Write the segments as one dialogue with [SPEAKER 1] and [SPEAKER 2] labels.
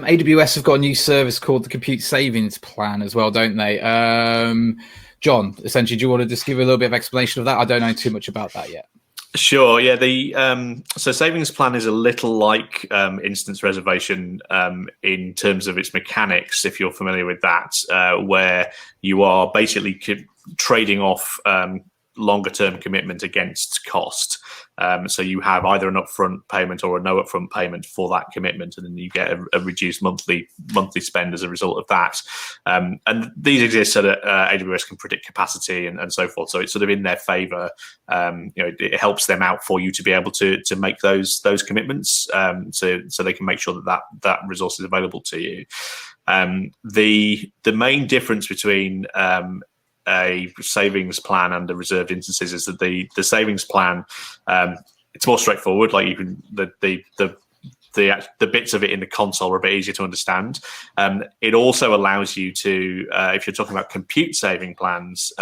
[SPEAKER 1] AWS have got a new service called the Compute Savings Plan as well, don't they? John, essentially, do you want to just give a little bit of explanation of that? I don't know too much about that yet.
[SPEAKER 2] Sure. Yeah. So savings plan is a little like instance reservation in terms of its mechanics, if you're familiar with that, where you are basically trading off longer term commitment against cost. So you have either an upfront payment or a no upfront payment for that commitment, and then you get a reduced monthly spend as a result of that. And these exist so that AWS can predict capacity and so forth. So it's sort of in their favor. It helps them out for you to be able to make those commitments, so they can make sure that resource is available to you. The main difference between a savings plan and the reserved instances is that the savings plan, it's more straightforward. Like you can the bits of it in the console are a bit easier to understand. It also allows you to, if you're talking about compute saving plans,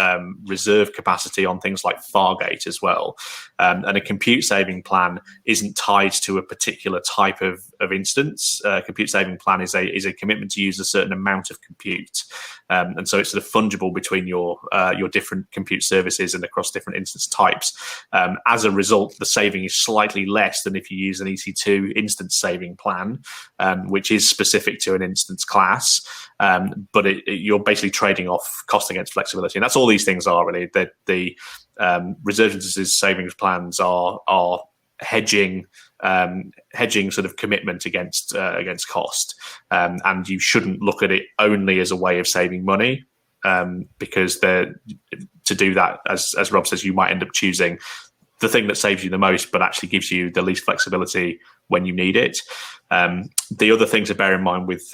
[SPEAKER 2] reserve capacity on things like Fargate as well. And a compute saving plan isn't tied to a particular type of instance. Compute saving plan is a commitment to use a certain amount of compute. And so it's sort of fungible between your different compute services and across different instance types. As a result, the saving is slightly less than if you use an EC2 instance saving plan, which is specific to an instance class. But you're basically trading off cost against flexibility. And that's all these things are really. The reserved instances savings plans are hedging sort of commitment against cost, and you shouldn't look at it only as a way of saving money, because to do that, as Rob says, you might end up choosing the thing that saves you the most but actually gives you the least flexibility when you need it. The other thing to bear in mind with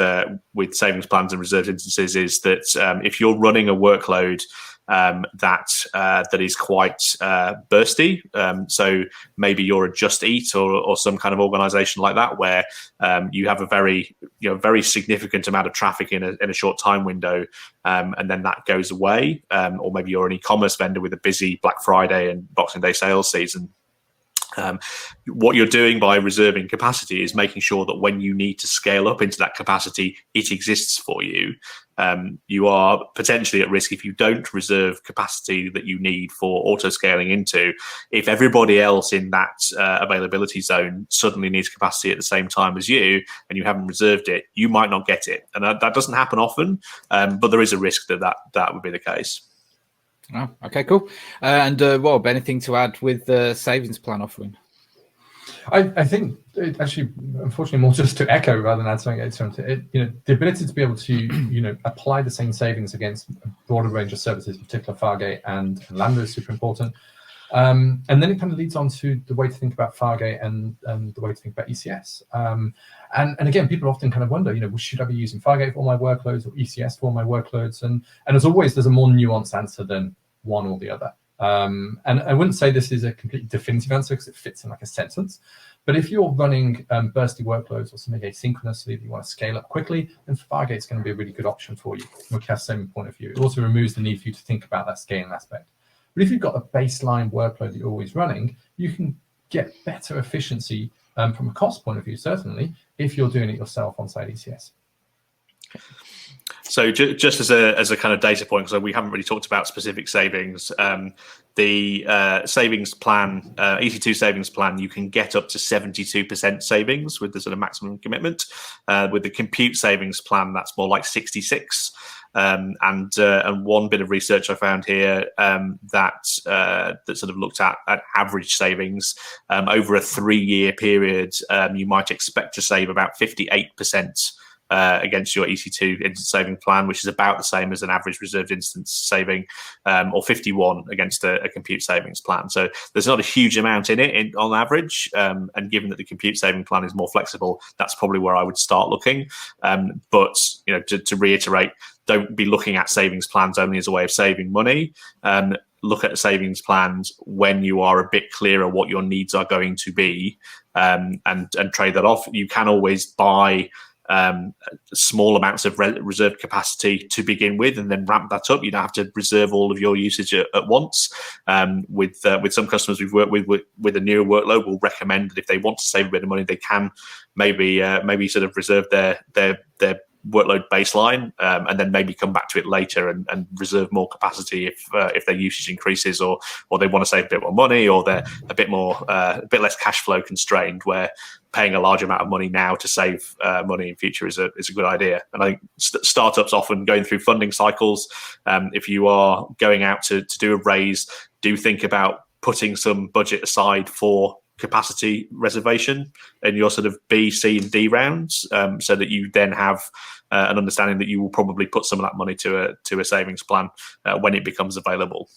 [SPEAKER 2] savings plans and reserved instances is that if you're running a workload that is quite bursty, so maybe you're a Just Eat or some kind of organization like that, where you have a very significant amount of traffic in a short time window, and then that goes away, or maybe you're an e-commerce vendor with a busy Black Friday and Boxing Day sales season. What you're doing by reserving capacity is making sure that when you need to scale up into that capacity, it exists for you. You are potentially at risk if you don't reserve capacity that you need for auto scaling into. If everybody else in that availability zone suddenly needs capacity at the same time as you, and you haven't reserved it, you might not get it. And that doesn't happen often, but there is a risk that would be the case.
[SPEAKER 1] Oh, okay, cool. And Rob, anything to add with the savings plan offering?
[SPEAKER 3] I think it actually, unfortunately, more just to echo rather than add something. The ability to be able to apply the same savings against a broader range of services, in particular Fargate and Lambda, is super important. And then it kind of leads on to the way to think about Fargate and the way to think about ECS. And again, people often kind of wonder, should I be using Fargate for all my workloads or ECS for all my workloads? And as always, there's a more nuanced answer than one or the other. And I wouldn't say this is a complete definitive answer because it fits in like a sentence. But if you're running bursty workloads or something asynchronously that you want to scale up quickly, then Fargate is going to be a really good option for you from a cache saving point of view. It also removes the need for you to think about that scaling aspect. But if you've got a baseline workload that you're always running, you can get better efficiency from a cost point of view, certainly, if you're doing it yourself on site ECS.
[SPEAKER 2] So just as a kind of data point, so we haven't really talked about specific savings. The savings plan, EC2 savings plan, you can get up to 72% savings with the sort of maximum commitment. With the compute savings plan, that's more like 66. And one bit of research I found here that sort of looked at average savings over a 3-year period, you might expect to save about 58%. Against your EC2 instance saving plan, which is about the same as an average reserved instance saving, or 51 against a compute savings plan. So there's not a huge amount in it on average, and given that the compute saving plan is more flexible, that's probably where I would start looking. But to reiterate, don't be looking at savings plans only as a way of saving money. Look at savings plans when you are a bit clearer what your needs are going to be, and trade that off. You can always buy small amounts of reserved capacity to begin with, and then ramp that up. You don't have to reserve all of your usage at once. With some customers we've worked with a newer workload, we'll recommend that if they want to save a bit of money, they can maybe sort of reserve their workload baseline, and then maybe come back to it later and reserve more capacity if their usage increases, or they want to save a bit more money, or they're a bit less cash flow constrained, where paying a large amount of money now to save money in future is a good idea. And I think startups often going through funding cycles. If you are going out to do a raise, do think about putting some budget aside for capacity reservation in your sort of B, C, and D rounds, so that you then have an understanding that you will probably put some of that money to a savings plan when it becomes available.